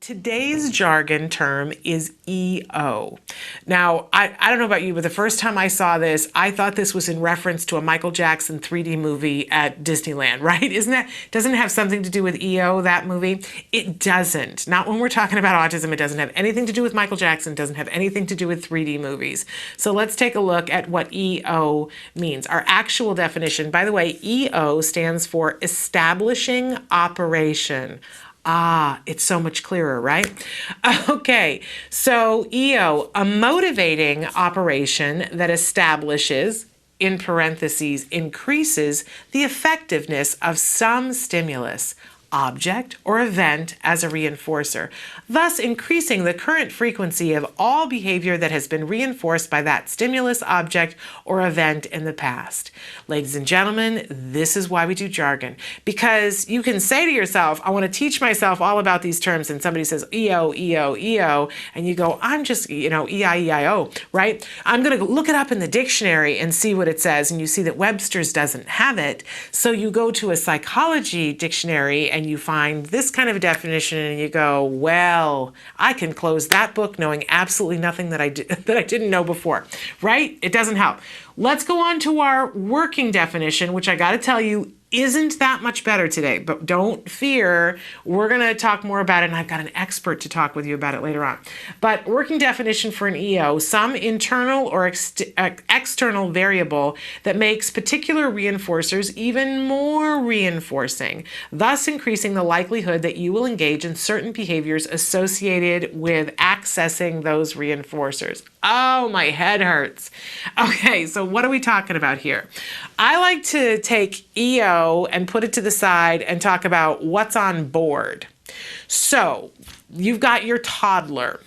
Today's jargon term is EO. Now, I don't know about you, but the first time I saw this, I thought this was in reference to a Michael Jackson 3D movie at Disneyland, right? Doesn't it have something to do with EO, that movie? It doesn't. Not when we're talking about autism. It doesn't have anything to do with Michael Jackson. It doesn't have anything to do with 3D movies. So let's take a look at what EO means. Our actual definition, by the way, EO stands for establishing operation. Ah, it's so much clearer, right? Okay, so EO, a motivating operation that establishes, in parentheses, increases the effectiveness of some stimulus, object, or event as a reinforcer, thus increasing the current frequency of all behavior that has been reinforced by that stimulus, object, or event in the past. Ladies and gentlemen, this is why we do jargon, because you can say to yourself, I want to teach myself all about these terms, and somebody says EO, EO, EO, and you go, I'm just, EIEIO, right? I'm going to look it up in the dictionary and see what it says, and you see that Webster's doesn't have it, so you go to a psychology dictionary and you find this kind of a definition and you go, well, I can close that book knowing absolutely nothing that I didn't know before, right? It doesn't help. Let's go on to our working definition, which I got to tell you isn't that much better today, but don't fear. We're going to talk more about it, and I've got an expert to talk with you about it later on. But working definition for an EO, some internal or external variable that makes particular reinforcers even more reinforcing, thus increasing the likelihood that you will engage in certain behaviors associated with accessing those reinforcers. Oh, my head hurts. Okay, so what are we talking about here? I like to take EO and put it to the side and talk about what's on board. So you've got your toddler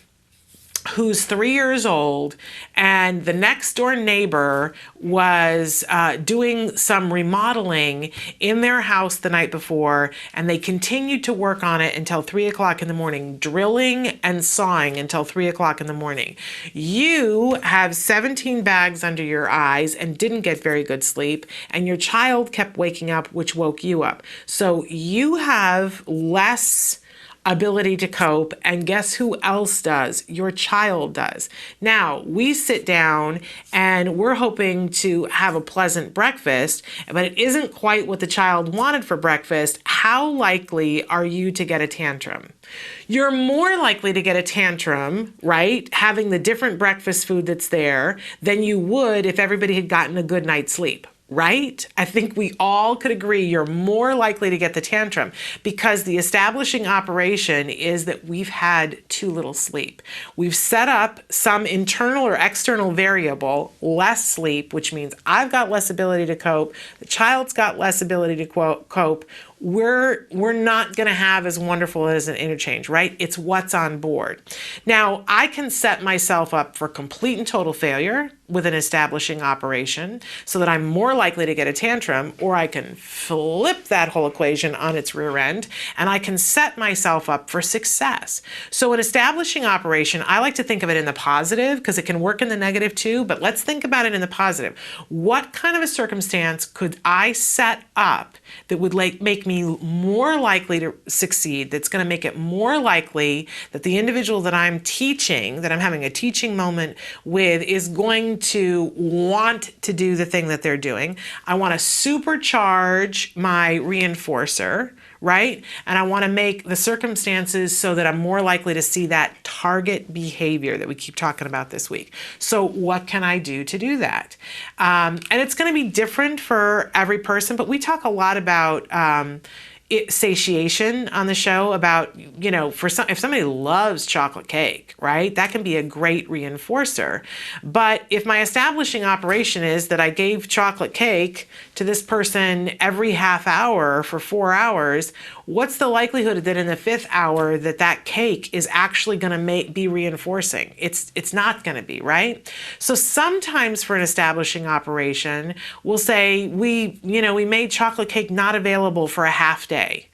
who's 3 years old, and the next door neighbor was doing some remodeling in their house the night before, and they continued to work on it until 3 o'clock in the morning, drilling and sawing until 3 o'clock in the morning. You have 17 bags under your eyes and didn't get very good sleep, and your child kept waking up, which woke you up. So you have less ability to cope, and guess who else does? Your child does. Now, we sit down and we're hoping to have a pleasant breakfast, but it isn't quite what the child wanted for breakfast. How likely are you to get a tantrum? You're more likely to get a tantrum, right, having the different breakfast food that's there than you would if everybody had gotten a good night's sleep. Right? I think we all could agree you're more likely to get the tantrum because the establishing operation is that we've had too little sleep. We've set up some internal or external variable, less sleep, which means I've got less ability to cope, the child's got less ability to cope. We're not going to have as wonderful as an interchange, right? It's what's on board. Now, I can set myself up for complete and total failure with an establishing operation so that I'm more likely to get a tantrum, or I can flip that whole equation on its rear end and I can set myself up for success. So an establishing operation, I like to think of it in the positive because it can work in the negative too, but let's think about it in the positive. What kind of a circumstance could I set up that would make me more likely to succeed, that's going to make it more likely that the individual that I'm teaching, that I'm having a teaching moment with, is going to want to do the thing that they're doing. I want to supercharge my reinforcer, right? And I want to make the circumstances so that I'm more likely to see that target behavior that we keep talking about this week. So what can I do to do that? And it's going to be different for every person, but we talk a lot about satiation on the show, about, if somebody loves chocolate cake, right, that can be a great reinforcer. But if my establishing operation is that I gave chocolate cake to this person every half hour for 4 hours, what's the likelihood that in the 5th hour that cake is actually going to be reinforcing? It's not going to be, right? So sometimes for an establishing operation, we'll say we made chocolate cake not available for a half day. day.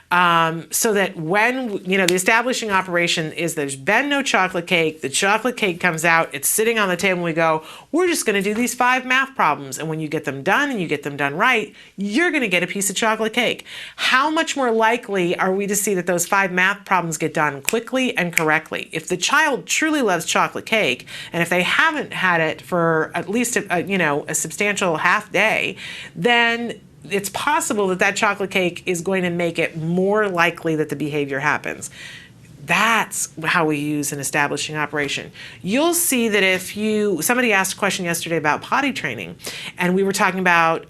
So that when, the establishing operation is there's been no chocolate cake, the chocolate cake comes out, it's sitting on the table, and we go, we're just going to do these 5 math problems. And when you get them done and you get them done right, you're going to get a piece of chocolate cake. How much more likely are we to see that those 5 math problems get done quickly and correctly? If the child truly loves chocolate cake, and if they haven't had it for at least a substantial half day, then it's possible that that chocolate cake is going to make it more likely that the behavior happens. That's how we use an establishing operation. You'll see that if somebody asked a question yesterday about potty training, and we were talking about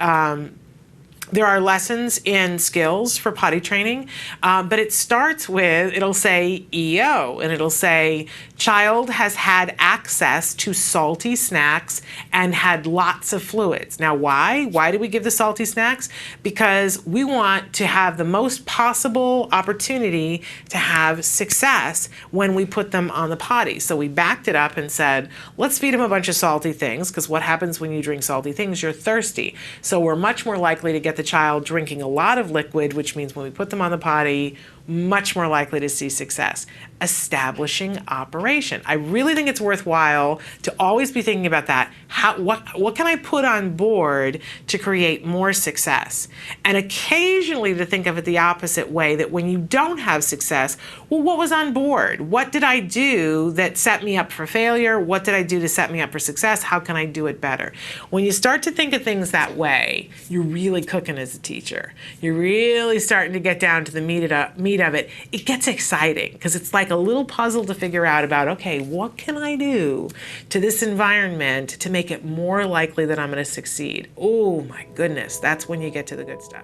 there are lessons in skills for potty training, but it starts with, it'll say EO, and it'll say, child has had access to salty snacks and had lots of fluids. Now, why? Why do we give the salty snacks? Because we want to have the most possible opportunity to have success when we put them on the potty. So we backed it up and said, let's feed them a bunch of salty things, because what happens when you drink salty things? You're thirsty. So we're much more likely to get the child drinking a lot of liquid, which means when we put them on the potty, much more likely to see success. Establishing operation. I really think it's worthwhile to always be thinking about that. What can I put on board to create more success? And occasionally to think of it the opposite way, that when you don't have success, well, what was on board? What did I do that set me up for failure? What did I do to set me up for success? How can I do it better? When you start to think of things that way, you're really cooking as a teacher. You're really starting to get down to the meat of it. It gets exciting because it's like a little puzzle to figure out about, okay, what can I do to this environment to make it more likely that I'm going to succeed? Oh my goodness, that's when you get to the good stuff.